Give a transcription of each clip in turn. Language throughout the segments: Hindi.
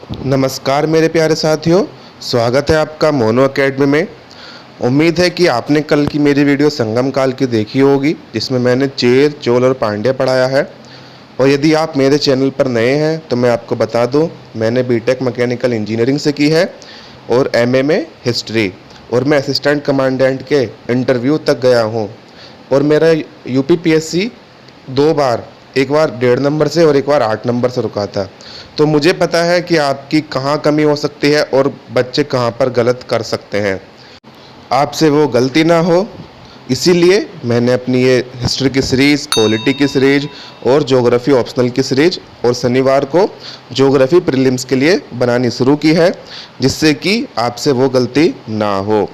नमस्कार मेरे प्यारे साथियों, स्वागत है आपका मोनो एकेडमी में। उम्मीद है कि आपने कल की मेरी वीडियो संगम काल की देखी होगी, जिसमें मैंने चेर, चोल और पांड्य पढ़ाया है। और यदि आप मेरे चैनल पर नए हैं तो मैं आपको बता दूं, मैंने बीटेक मैकेनिकल इंजीनियरिंग से की है और एमए में हिस्ट्री, और मैं असिस्टेंट कमांडेंट के इंटरव्यू तक गया हूं। और मेरा यूपीपीएससी 2 बार, एक बार 1.5 नंबर से और एक बार 8 नंबर से रुका था। तो मुझे पता है कि आपकी कहाँ कमी हो सकती है और बच्चे कहाँ पर गलत कर सकते हैं। आपसे वो गलती ना हो, इसीलिए मैंने अपनी ये हिस्ट्री की सीरीज़, पॉलिटी की सीरीज और ज्योग्राफी ऑप्शनल की सीरीज और शनिवार को ज्योग्राफी प्रीलिम्स के लिए बनानी शुरू की है, जिससे कि आपसे वो गलती ना हो।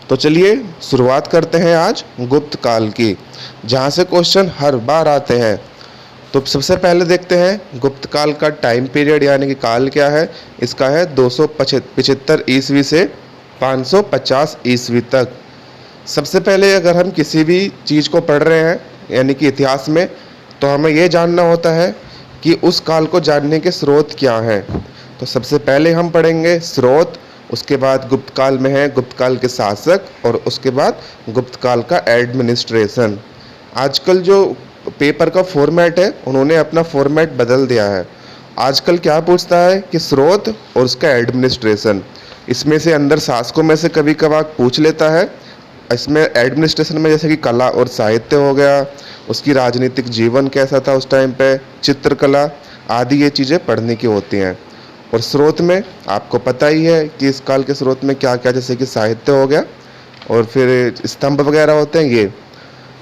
तो चलिए शुरुआत करते हैं आज गुप्त काल की, जहाँ से क्वेश्चन हर बार आते हैं। तो सबसे पहले देखते हैं गुप्त काल का टाइम पीरियड यानी कि काल क्या है। इसका है 275 ईस्वी से 550 ईस्वी तक। सबसे पहले अगर हम किसी भी चीज़ को पढ़ रहे हैं यानी कि इतिहास में, तो हमें यह जानना होता है कि उस काल को जानने के स्रोत क्या हैं। तो सबसे पहले हम पढ़ेंगे स्रोत, उसके बाद गुप्त काल में है गुप्त काल के शासक, और उसके बाद गुप्त काल का एडमिनिस्ट्रेशन। आजकल जो पेपर का फॉर्मेट है, उन्होंने अपना फॉर्मेट बदल दिया है। आजकल क्या पूछता है कि स्रोत और उसका एडमिनिस्ट्रेशन। इसमें से अंदर शासकों में से कभी कभार पूछ लेता है। इसमें एडमिनिस्ट्रेशन में जैसे कि कला और साहित्य हो गया, उसकी राजनीतिक जीवन कैसा था उस टाइम पे, चित्रकला आदि, ये चीज़ें पढ़ने की होती हैं। और स्रोत में आपको पता ही है कि इस काल के स्रोत में क्या क्या, जैसे कि साहित्य हो गया और फिर स्तंभ वगैरह होते हैं ये।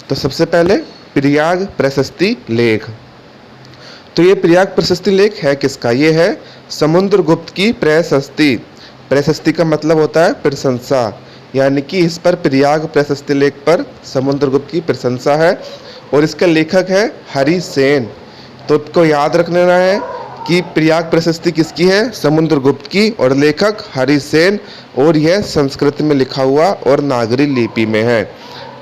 तो सबसे पहले प्रयाग प्रशस्ति लेख। तो ये प्रयाग प्रशस्ति लेख है किसका? ये है समुद्रगुप्त की प्रशस्ति। प्रशस्ति का मतलब होता है प्रशंसा, यानी कि इस पर प्रयाग प्रशस्ति लेख पर समुद्रगुप्त की प्रशंसा है। और इसका लेखक है हरिसेन। तो आपको याद रखना है कि प्रयाग प्रशस्ति किसकी है? समुद्रगुप्त की, और लेखक हरिसेन, और यह संस्कृत में लिखा हुआ और नागरी लिपि में है।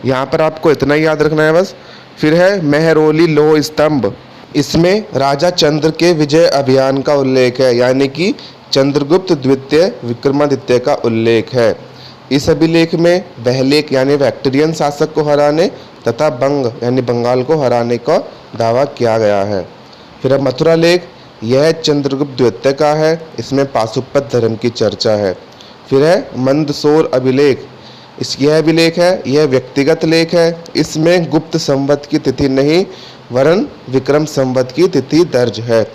यहाँ पर आपको इतना ही याद रखना है बस। फिर है मेहरौली लोह स्तंभ। इसमें राजा चंद्र के विजय अभियान का उल्लेख है, यानी कि चंद्रगुप्त द्वितीय विक्रमादित्य का उल्लेख है। इस अभिलेख में वह लेख यानी बैक्ट्रियन शासक को हराने तथा बंग यानी बंगाल को हराने का दावा किया गया है। फिर अब मथुरा लेख, यह चंद्रगुप्त द्वितीय का है। इसमें पाशुपत धर्म की चर्चा है। फिर है मंदसौर अभिलेख। यह अभिलेख है, यह व्यक्तिगत लेख है। इसमें गुप्त संवत की तिथि नहीं वरन विक्रम संवत की तिथि दर्ज है।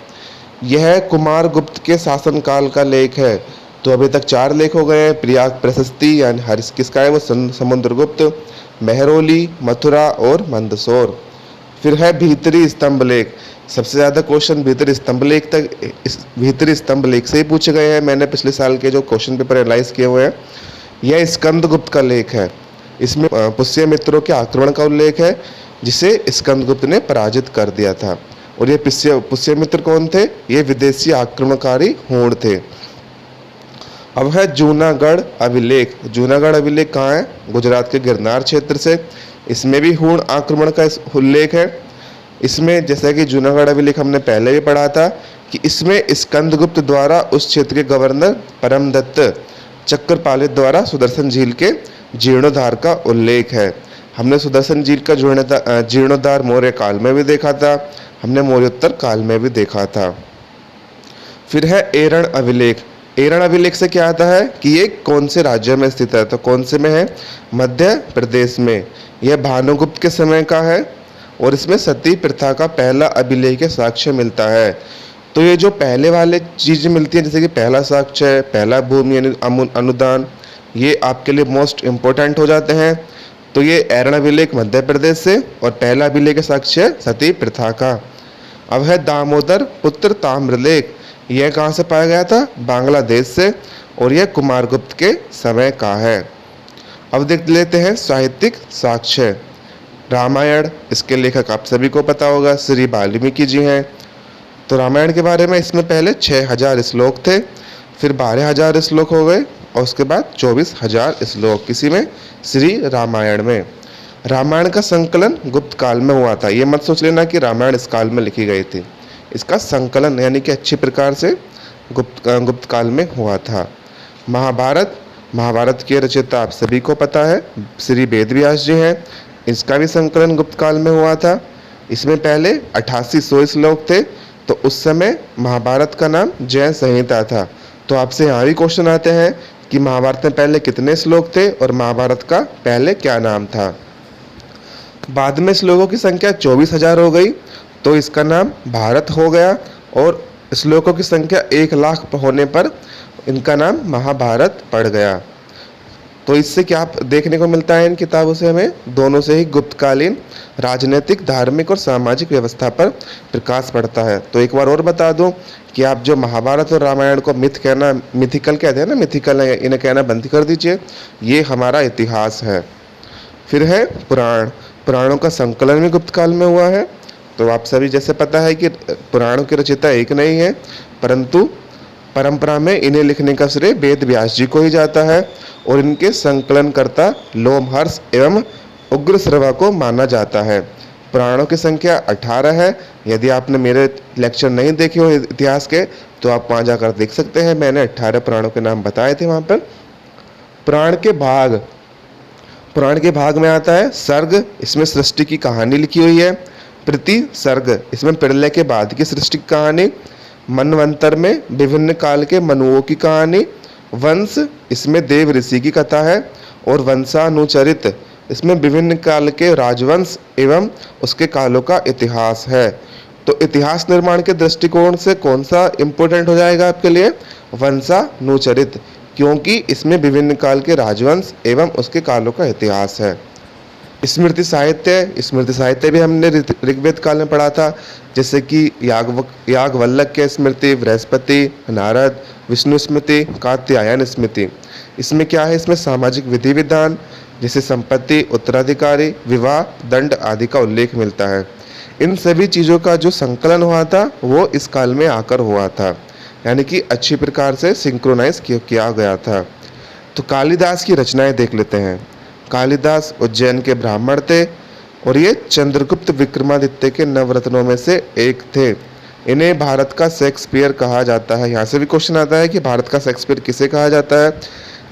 यह कुमार गुप्त के शासनकाल का लेख है। तो अभी तक 4 लेख हो गए हैं। प्रयाग प्रशस्ति यानी हरिश किसका है? वो समुद्रगुप्त, मेहरौली, मथुरा और मंदसौर। फिर है भीतरी स्तंभ लेख। सबसे ज़्यादा क्वेश्चन भीतरी स्तंभ लेख तक, इस भीतरी स्तंभ लेख से ही पूछे गए हैं। मैंने पिछले साल के जो क्वेश्चन पेपर एनालाइज किए हुए हैं। यह स्कंदगुप्त का लेख है। इसमें पुष्यमित्रों के आक्रमण का उल्लेख है, जिसे स्कंदगुप्त ने पराजित कर दिया था। और ये पुष्यमित्र कौन थे? ये विदेशी आक्रमणकारी हुण थे। अब है जूनागढ़ अभिलेख। जूनागढ़ अभिलेख कहाँ है? गुजरात के गिरनार क्षेत्र से। इसमें भी हुण आक्रमण का उल्लेख है। इसमें जैसे कि जूनागढ़ अभिलेख हमने पहले भी पढ़ा था कि इसमें स्कंदगुप्त द्वारा उस क्षेत्र के गवर्नर परमदत्त चक्रपालित द्वारा सुदर्शन झील के जीर्णोद्धार का उल्लेख है। हमने सुदर्शन झील का जीर्णोद्धार मौर्य काल में भी देखा था, हमने मौर्योत्तर काल में भी देखा था। फिर है एरण अभिलेख। एरण अभिलेख से क्या आता है कि ये कौन से राज्य में स्थित है? तो कौन से में है? मध्य प्रदेश में। यह भानुगुप्त के समय का है और इसमें सती प्रथा का पहला अभिलेख के साक्ष्य मिलता है। तो ये जो पहले वाले चीज़ें मिलती हैं, जैसे कि पहला साक्ष्य, पहला भूमि यानी अनुदान, ये आपके लिए मोस्ट इम्पोर्टेंट हो जाते हैं। तो ये एरण अभिलेख मध्य प्रदेश से, और पहला अभिलेख साक्ष्य सती प्रथा का। अब है दामोदर पुत्र ताम्रलेख। यह कहाँ से पाया गया था? बांग्लादेश से, और यह कुमारगुप्त के समय का है। अब देख लेते हैं साहित्यिक साक्ष्य। रामायण, इसके लेखक आप सभी को पता होगा, श्री वाल्मीकि जी हैं। तो रामायण के बारे में इसमें पहले 6000 श्लोक थे, फिर 12000 श्लोक हो गए, और उसके बाद 24000 श्लोक किसी में? श्री रामायण में। रामायण का संकलन गुप्त काल में हुआ था। ये मत सोच लेना कि रामायण इस काल में लिखी गई थी। इसका संकलन यानी कि अच्छी प्रकार से गुप्त काल में हुआ था। महाभारत के रचयिता आप सभी को पता है, श्री वेद व्यास जी हैं। इसका भी संकलन गुप्त काल में हुआ था। इसमें पहले 8800 श्लोक थे, तो उस समय महाभारत का नाम जय संहिता था। तो आपसे यहाँ भी क्वेश्चन आते हैं कि महाभारत में पहले कितने श्लोक थे और महाभारत का पहले क्या नाम था। बाद में श्लोकों की संख्या 24,000 हो गई, तो इसका नाम भारत हो गया, और श्लोकों की संख्या 1,00,000 होने पर इनका नाम महाभारत पड़ गया। तो इससे क्या देखने को मिलता है इन किताबों से हमें, दोनों से ही गुप्तकालीन राजनीतिक, धार्मिक और सामाजिक व्यवस्था पर प्रकाश पड़ता है। तो एक बार और बता दूं कि आप जो महाभारत और रामायण को मिथिकल कहते हैं ना, मिथिकल है, इन्हें कहना बंद कर दीजिए। ये हमारा इतिहास है। फिर है पुराणों का संकलन भी गुप्त काल में हुआ है। तो आप सभी जैसे पता है कि पुराणों के रचयिता एक नहीं है, परंतु परंपरा में इन्हें लिखने का श्रेय वेद व्यास जी को ही जाता है, और इनके संकलनकर्ता लोमहर्ष एवं उग्रश्रवा को माना जाता है। पुराणों की संख्या 18 है। यदि आपने मेरे लेक्चर नहीं देखे हो इतिहास के, तो आप वहाँ जाकर देख सकते हैं। मैंने 18 पुराणों के नाम बताए थे वहाँ पर। पुराण के भाग में आता है सर्ग, इसमें सृष्टि की कहानी लिखी हुई है। प्रति सर्ग, इसमें प्रलय के बाद की सृष्टि की कहानी। मनवंतर में विभिन्न काल के मनुओं की कहानी। वंश, इसमें देव ऋषि की कथा है। और वंशानुचरित, इसमें विभिन्न काल के राजवंश एवं उसके कालों का इतिहास है। तो इतिहास निर्माण के दृष्टिकोण से कौन सा इंपॉर्टेंट हो जाएगा आपके लिए? वंशानुचरित, क्योंकि इसमें विभिन्न काल के राजवंश एवं उसके कालों का इतिहास है। स्मृति साहित्य भी हमने ऋग्वेद काल में पढ़ा था, जैसे कि याज्ञवल्क्य के स्मृति, बृहस्पति, नारद, विष्णु स्मृति, कात्यायन स्मृति। इसमें क्या है? इसमें सामाजिक विधि विधान जैसे संपत्ति, उत्तराधिकारी, विवाह, दंड आदि का उल्लेख मिलता है। इन सभी चीज़ों का जो संकलन हुआ था वो इस काल में आकर हुआ था, यानी कि अच्छी प्रकार से सिंक्रोनाइज किया गया था। तो कालिदास की रचनाएं देख लेते हैं। कालिदास उज्जैन के ब्राह्मण थे और ये चंद्रगुप्त विक्रमादित्य के नवरत्नों में से एक थे। इन्हें भारत का शेक्सपियर कहा जाता है। यहाँ से भी क्वेश्चन आता है कि भारत का शेक्सपियर किसे कहा जाता है।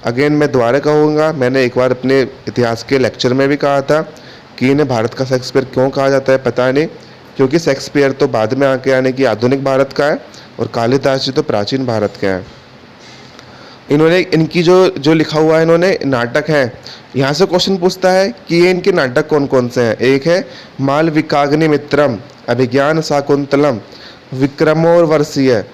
अगेन मैं दोबारा कहूँगा, मैंने एक बार अपने इतिहास के लेक्चर में भी कहा था कि इन्हें भारत का शेक्सपियर क्यों कहा जाता है, पता नहीं, क्योंकि शेक्सपियर तो बाद में आके आने की आधुनिक भारत का है और कालिदास जी तो प्राचीन भारत के हैं। इन्होंने इनकी जो लिखा हुआ है, इन्होंने नाटक हैं। यहाँ से क्वेश्चन पूछता है कि ये इनके नाटक कौन कौन से हैं। एक है मालविकाग्निमित्रम, अभिज्ञान शाकुंतलम, विक्रमोर्वशीय।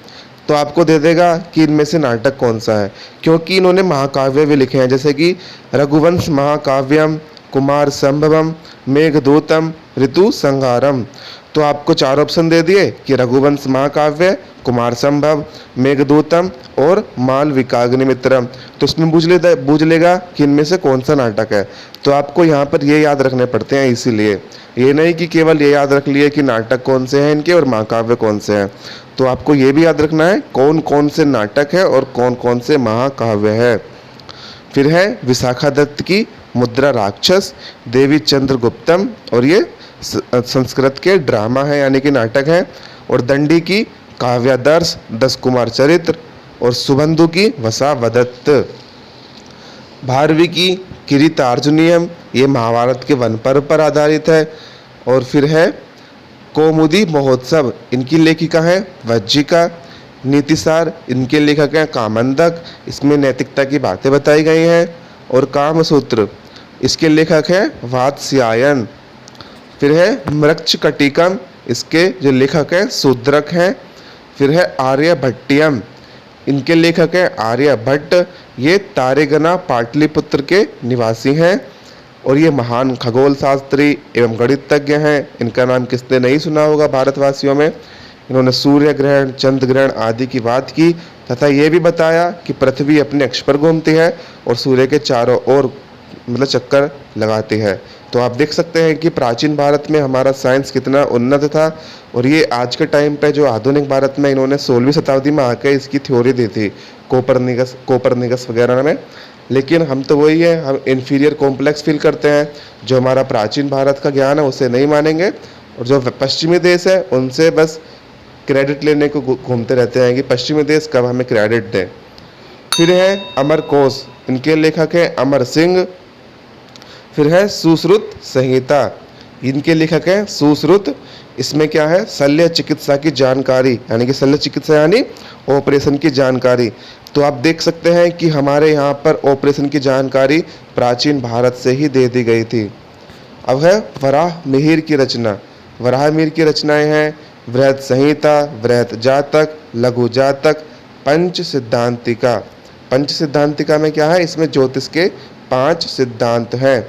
तो आपको दे देगा कि इनमें से नाटक कौन सा है, क्योंकि इन्होंने महाकाव्य भी लिखे हैं, जैसे कि रघुवंश महाकाव्यम, कुमार संभवम, मेघदूतम, ऋतु संहारम। तो आपको 4 ऑप्शन दे दिए कि रघुवंश महाकाव्य, कुमार संभव, मेघदूतम और मालविकाग्निमित्रम। तो उसमें बूझ लेगा कि इनमें से कौन सा नाटक है। तो आपको यहाँ पर ये याद रखने पड़ते हैं, इसीलिए ये नहीं कि केवल ये याद रख लिए कि नाटक कौन से हैं इनके और महाकाव्य कौन से हैं। तो आपको ये भी याद रखना है कौन कौन से नाटक है और कौन कौन से महाकाव्य है। फिर है विशाखा दत्त की मुद्रा राक्षस, देवी चंद्रगुप्तम, और ये संस्कृत के ड्रामा है यानी कि नाटक है। और दंडी की काव्यादर्श, 10 कुमार चरित्र, और सुबंधु की वसावदत्त। भारवी की किरीटार्जुनीयम, ये महाभारत के वन पर्व पर आधारित है। और फिर है कौमुदी महोत्सव, इनकी लेखिका है वज्जिका। नीतिसार, इनके लेखक हैं कामंदक, इसमें नैतिकता की बातें बताई गई हैं। और कामसूत्र, इसके लेखक हैं वात्स्यायन। फिर है मृच्छकटिकम, इसके जो लेखक हैं शूद्रक हैं। फिर है आर्यभट्टियम, इनके लेखक हैं आर्यभट्ट। ये तारेगना पाटलिपुत्र के निवासी हैं और ये महान खगोल शास्त्री एवं गणितज्ञ हैं। इनका नाम किसने नहीं सुना होगा भारतवासियों में। इन्होंने सूर्य ग्रहण, चंद्र ग्रहण आदि की बात की तथा ये भी बताया कि पृथ्वी अपने अक्ष पर घूमती है और सूर्य के चारों ओर चक्कर लगाती है। तो आप देख सकते हैं कि प्राचीन भारत में हमारा साइंस कितना उन्नत था। और ये आज के टाइम पे जो आधुनिक भारत में इन्होंने 16वीं शताब्दी में आकर इसकी थ्योरी दी थी, कोपरनिकस वगैरह में। लेकिन हम तो वही है, हम इन्फीरियर कॉम्प्लेक्स फील करते हैं। जो हमारा प्राचीन भारत का ज्ञान है उसे नहीं मानेंगे और जो पश्चिमी देश है उनसे बस क्रेडिट लेने को घूमते रहते हैं कि पश्चिमी देश कब हमें क्रेडिट दें। फिर है अमरकोश, इनके लेखक हैं अमर सिंह। फिर है सुश्रुत संहिता, इनके लेखक हैं सुश्रुत। इसमें क्या है, शल्य चिकित्सा की जानकारी, यानी कि शल्य चिकित्सा यानी ऑपरेशन की जानकारी। तो आप देख सकते हैं कि हमारे यहाँ पर ऑपरेशन की जानकारी प्राचीन भारत से ही दे दी गई थी। अब है वराह मिहिर की रचना। वराह मिहिर की रचनाएं हैं वृहत संहिता, वृहत जातक, लघु जातक, पंच सिद्धांतिका। पंच सिद्धांतिका में क्या है, इसमें ज्योतिष के 5 सिद्धांत हैं।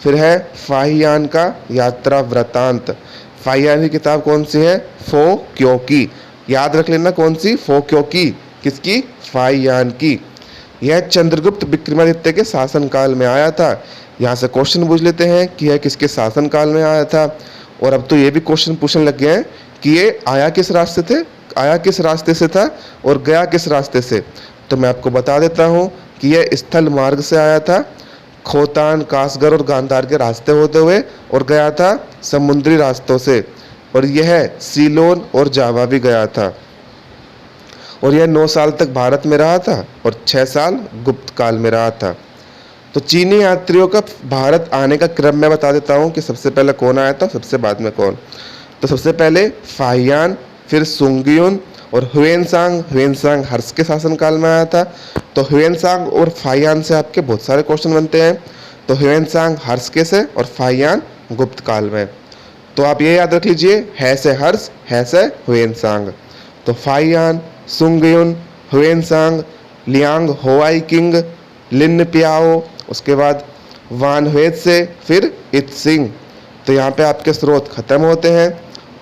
फिर है फाहियान का यात्रा वृतांत। फाहियान की किताब कौन सी है, फो क्योंकि, याद रख लेना कौन सी, फो क्योंकि, किसकी, फाहियान की। यह चंद्रगुप्त विक्रमादित्य के शासनकाल में आया था। यहाँ से क्वेश्चन पूछ लेते हैं कि यह किसके शासनकाल में आया था। और अब तो ये भी क्वेश्चन पूछने लग गए हैं कि ये आया किस रास्ते थे, आया किस रास्ते से था और गया किस रास्ते से। तो मैं आपको बता देता हूँ कि यह स्थल मार्ग से आया था, खोतान, कासगढ़ और गांधार के रास्ते होते हुए, और गया था समुद्री रास्तों से। और यह सीलोन और जावा भी गया था। और यह 9 साल तक भारत में रहा था और 6 साल गुप्त काल में रहा था। तो चीनी यात्रियों का भारत आने का क्रम मैं बता देता हूँ कि सबसे पहले कौन आया था, सबसे बाद में कौन। तो सबसे पहले फाहियान, फिर सुंगियुन और ह्वेनसांग। ह्वेनसांग हर्ष के शासनकाल में आया था। तो ह्वेनसांग और फाहियान से आपके बहुत सारे क्वेश्चन बनते हैं। तो ह्वेनसांग हर्ष के से और फाहियान गुप्त काल में। तो आप ये याद रख लीजिए, है से हर्ष, है से ह्वेनसांग। तो फाहियान, सुंगियुन, ह्वेनसांग, लियांग होआई किंग, लिन प्याओ, उसके बाद वान ह्वेद से, फिर इत्सिंग। तो यहाँ पे आपके स्रोत खत्म होते हैं।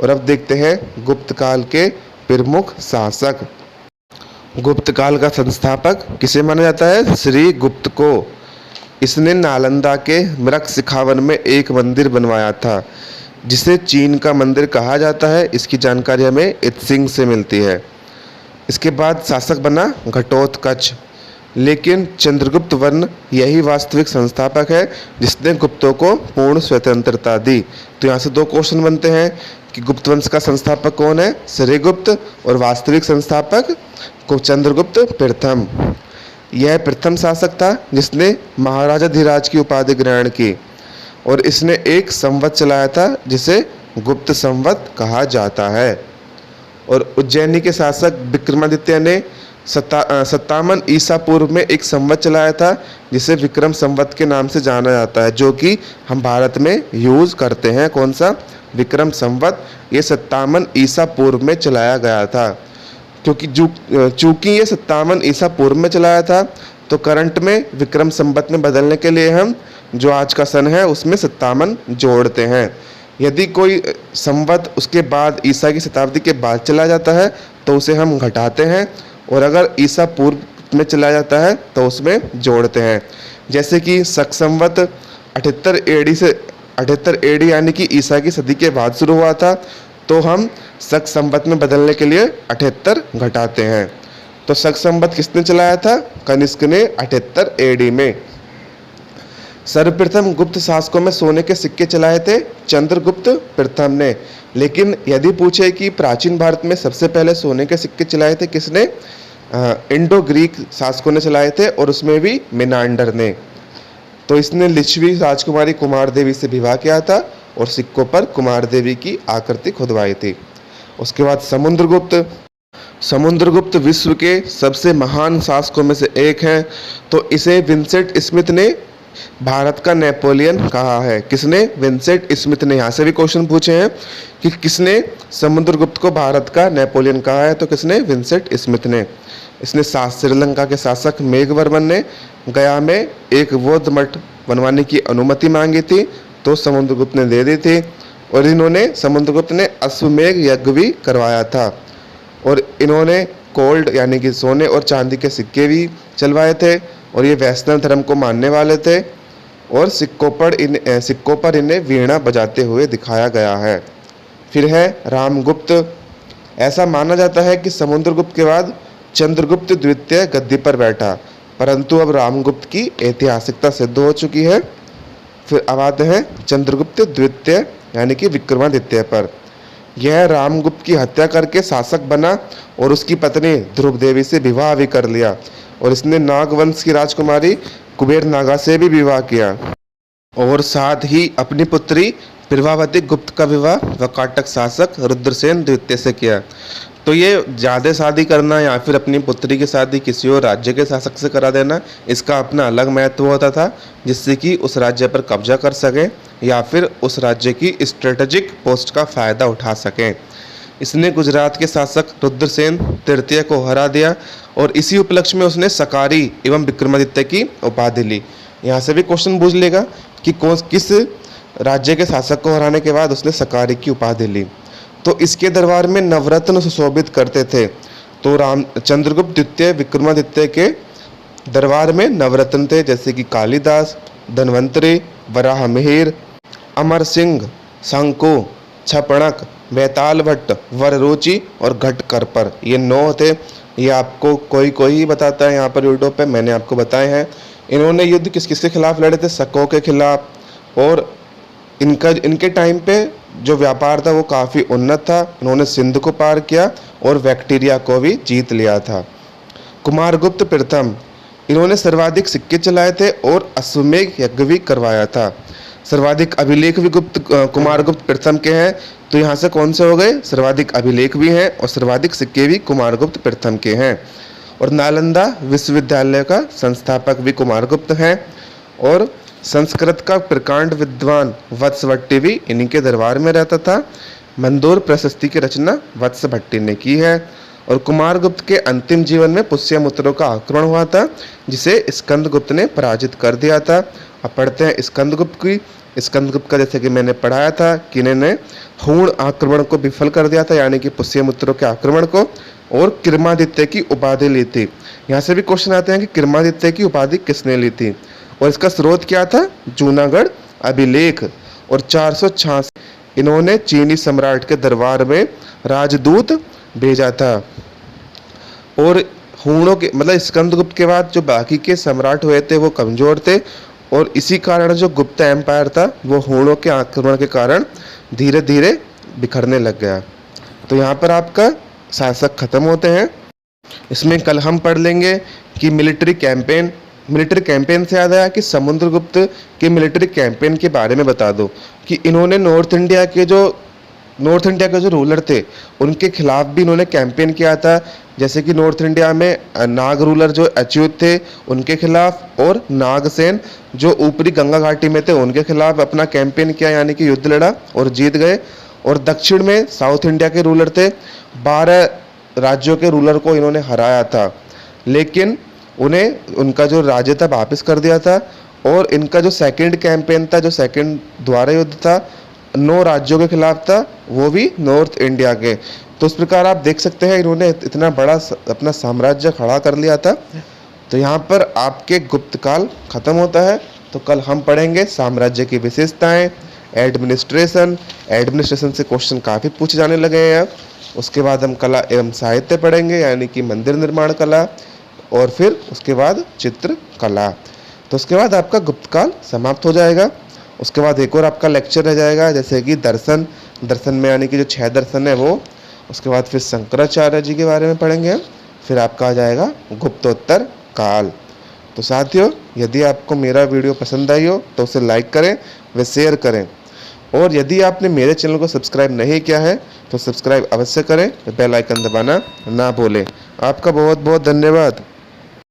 और अब देखते हैं गुप्त काल के प्रमुख शासक। गुप्त काल का संस्थापक किसे माना जाता है, श्री गुप्त को। इसने नालंदा के मृग शिखावन में एक मंदिर बनवाया था जिसे चीन का मंदिर कहा जाता है। इसकी जानकारी हमें इत्सिंग से मिलती है। इसके बाद शासक बना घटोत्कच, लेकिन चंद्रगुप्त वर्ण यही वास्तविक संस्थापक है जिसने गुप्तों को पूर्ण स्वतंत्रता दी। तो यहाँ से 2 क्वेश्चन बनते हैं कि गुप्त वंश का संस्थापक कौन है, श्रीगुप्त, और वास्तविक संस्थापक को चंद्रगुप्त प्रथम। यह प्रथम शासक था जिसने महाराजा धीराज की उपाधि ग्रहण की, और इसने एक संवत चलाया था जिसे गुप्त संवत कहा जाता है। और उज्जैनी के शासक विक्रमादित्य ने 57 ईसा पूर्व में एक संवत चलाया था जिसे विक्रम संवत के नाम से जाना जाता है, जो कि हम भारत में यूज करते हैं। कौन सा, विक्रम संवत। ये 57 ईसा पूर्व में चलाया गया था। क्योंकि चूंकि ये 57 ईसा पूर्व में चलाया था, तो करंट में विक्रम संवत में बदलने के लिए हम जो आज का सन है उसमें 57 जोड़ते हैं। यदि कोई संवत उसके बाद ईसा की शताब्दी के बाद चला जाता है तो उसे हम घटाते हैं, और अगर ईसा पूर्व में चला जाता है तो उसमें जोड़ते हैं। जैसे कि शक संवत 78 एडी से 78 एडी यानी कि ईसा की सदी के बाद शुरू हुआ था, तो हम शक संवत में बदलने के लिए 78 घटाते हैं। तो शक संवत किसने चलाया था, कनिष्क ने 78 एडी में। सर्वप्रथम गुप्त शासकों में सोने के सिक्के चलाए थे चंद्रगुप्त प्रथम ने। लेकिन यदि पूछे कि प्राचीन भारत में सबसे पहले सोने के सिक्के चलाए थे किसने, इंडो ग्रीक शासकों ने चलाए थे, और उसमें भी मिनांडर ने। तो इसने लिच्छवी राजकुमारी कुमार देवी से विवाह किया था और सिक्कों पर कुमार देवी की आकृति खुदवाई थी। उसके बाद समुद्रगुप्त। समुद्रगुप्त विश्व के सबसे महान शासकों में से एक है। तो इसे विंसेंट स्मिथ ने भारत का नेपोलियन कहा है। किसने, विंसेंट स्मिथ ने। यहाँ से भी क्वेश्चन पूछे हैं कि किसने समुद्रगुप्त को भारत का नेपोलियन कहा है, तो किसने, विंसेंट स्मिथ ने। इसने श्रीलंका के शासक मेघवर्मन ने गया में एक बौद्ध मठ बनवाने की अनुमति मांगी थी, तो समुद्रगुप्त ने दे दी थी। और समुद्रगुप्त ने अश्वमेघ यज्ञ भी करवाया था। और इन्होंने गोल्ड यानी कि सोने और चांदी के सिक्के भी चलवाए थे, और ये वैष्णव धर्म को मानने वाले थे। और सिक्कों पर इन्हें वीणा बजाते हुए दिखाया गया है। फिर है रामगुप्त। ऐसा माना जाता है कि समुद्रगुप्त के बाद चंद्रगुप्त द्वितीय गद्दी पर बैठा, परंतु अब रामगुप्त की ऐतिहासिकता सिद्ध हो चुकी है। फिर अब आते हैं चंद्रगुप्त द्वितीय यानी कि विक्रमादित्य पर। यह रामगुप्त की हत्या करके शासक बना और उसकी पत्नी ध्रुव देवी से विवाह भी कर लिया और इसने नागवंश की राजकुमारी कुबेर नागा से भी विवाह किया और साथ ही अपनी पुत्री प्रभावती गुप्त का विवाह वकाटक शासक रुद्रसेन द्वितीय से किया। तो ये ज़्यादा शादी करना या फिर अपनी पुत्री की शादी किसी और राज्य के शासक से करा देना, इसका अपना अलग महत्व होता था, जिससे कि उस राज्य पर कब्जा कर सकें या फिर उस राज्य की स्ट्रेटेजिक पोस्ट का फ़ायदा उठा सकें। इसने गुजरात के शासक रुद्रसेन तृतीय को हरा दिया और इसी उपलक्ष्य में उसने सकारी एवं विक्रमादित्य की उपाधि ली। यहाँ से भी क्वेश्चन पूछ लेगा कि किस राज्य के शासक को हराने के बाद उसने सकारी की उपाधि ली। तो इसके दरबार में नवरत्न सुशोभित करते थे। तो चंद्रगुप्त द्वितीय विक्रमादित्य के दरबार में नवरत्न थे, जैसे कि कालिदास, धन्वंतरी, वराह मिहिर, अमर सिंह, शंकु, छपणक, बेताल भट्ट, वररुचि और घटकरपर, ये 9 थे। ये आपको कोई ही बताता है यहाँ पर यूट्यूब पे, मैंने आपको बताए हैं। इन्होंने युद्ध किस किस के खिलाफ लड़े थे? शकों के खिलाफ। और इनके टाइम पे जो व्यापार था वो काफ़ी उन्नत था। इन्होंने सिंध को पार किया और बैक्टीरिया को भी जीत लिया था। कुमारगुप्त प्रथम, इन्होंने सर्वाधिक सिक्के चलाए थे और अश्वमेघ यज्ञ भी करवाया था। सर्वाधिक अभिलेख भी कुमारगुप्त प्रथम के हैं। तो यहाँ से कौन से हो गए? सर्वाधिक अभिलेख भी हैं और सर्वाधिक सिक्के भी कुमारगुप्त प्रथम के हैं। और नालंदा विश्वविद्यालय का संस्थापक भी कुमारगुप्त हैं। और संस्कृत का प्रकांड विद्वान वत्सभट्टी भी इन्हीं के दरबार में रहता था। मंदोर प्रशस्ति की रचना वत्सभट्टी ने की है। और कुमारगुप्त के अंतिम जीवन में पुष्यमित्रों का आक्रमण हुआ था, जिसे स्कंदगुप्त ने पराजित कर दिया था। अब पढ़ते हैं स्कंदगुप्त की। स्कंदगुप्त का जैसे कि मैंने पढ़ाया था कि इन्होंने हूण आक्रमण को विफल कर दिया था, यानी कि पुष्यमित्रों के आक्रमण को, और किरमादित्य की उपाधि ली थी। यहाँ से भी क्वेश्चन आते हैं कि किरमादित्य की उपाधि किसने ली थी और इसका स्रोत क्या था? जूनागढ़ अभिलेख। और 486 इन्होंने चीनी सम्राट के दरबार में राजदूत भेजा था। और हूणों के मतलब स्कंदगुप्त के बाद जो बाकी के सम्राट हुए थे वो कमजोर थे और इसी कारण जो गुप्त एम्पायर था वो हूणों के आक्रमण के कारण धीरे धीरे बिखरने लग गया। तो यहाँ पर आपका शासक खत्म होते हैं। इसमें कल हम पढ़ लेंगे कि मिलिट्री कैंपेन से याद आया कि समुद्रगुप्त के मिलिट्री कैंपेन के बारे में बता दो कि इन्होंने नॉर्थ इंडिया के जो रूलर थे उनके खिलाफ भी इन्होंने कैंपेन किया था। जैसे कि नॉर्थ इंडिया में नाग रूलर जो अच्युत थे उनके खिलाफ, और नागसेन जो ऊपरी गंगा घाटी में थे उनके खिलाफ अपना कैंपेन किया, यानी कि युद्ध लड़ा और जीत गए। और दक्षिण में साउथ इंडिया के रूलर थे, 12 राज्यों के रूलर को इन्होंने हराया था, लेकिन उन्हें उनका जो राज्य था वापस कर दिया था। और इनका जो सेकंड कैंपेन था, जो सेकंड द्वारा युद्ध था, 9 राज्यों के खिलाफ था, वो भी नॉर्थ इंडिया के। तो इस प्रकार आप देख सकते हैं इन्होंने इतना बड़ा अपना साम्राज्य खड़ा कर लिया था। तो यहाँ पर आपके गुप्त काल खत्म होता है। तो कल हम पढ़ेंगे साम्राज्य की विशेषताएं, एडमिनिस्ट्रेशन से क्वेश्चन काफ़ी पूछे जाने लगे हैं। उसके बाद हम कला एवं साहित्य पढ़ेंगे, यानी कि मंदिर निर्माण कला, और फिर उसके बाद चित्र कला। तो उसके बाद आपका गुप्तकाल समाप्त हो जाएगा। उसके बाद एक और आपका लेक्चर रह जाएगा, जैसे कि दर्शन में, यानी कि जो 6 दर्शन है वो। उसके बाद फिर शंकराचार्य जी के बारे में पढ़ेंगे। फिर आपका आ जाएगा गुप्तोत्तर काल। तो साथियों, यदि आपको मेरा वीडियो पसंद आई हो तो उसे लाइक करें व शेयर करें। और यदि आपने मेरे चैनल को सब्सक्राइब नहीं किया है तो सब्सक्राइब अवश्य करें, बेल आइकन दबाना ना भूलें। आपका बहुत बहुत धन्यवाद।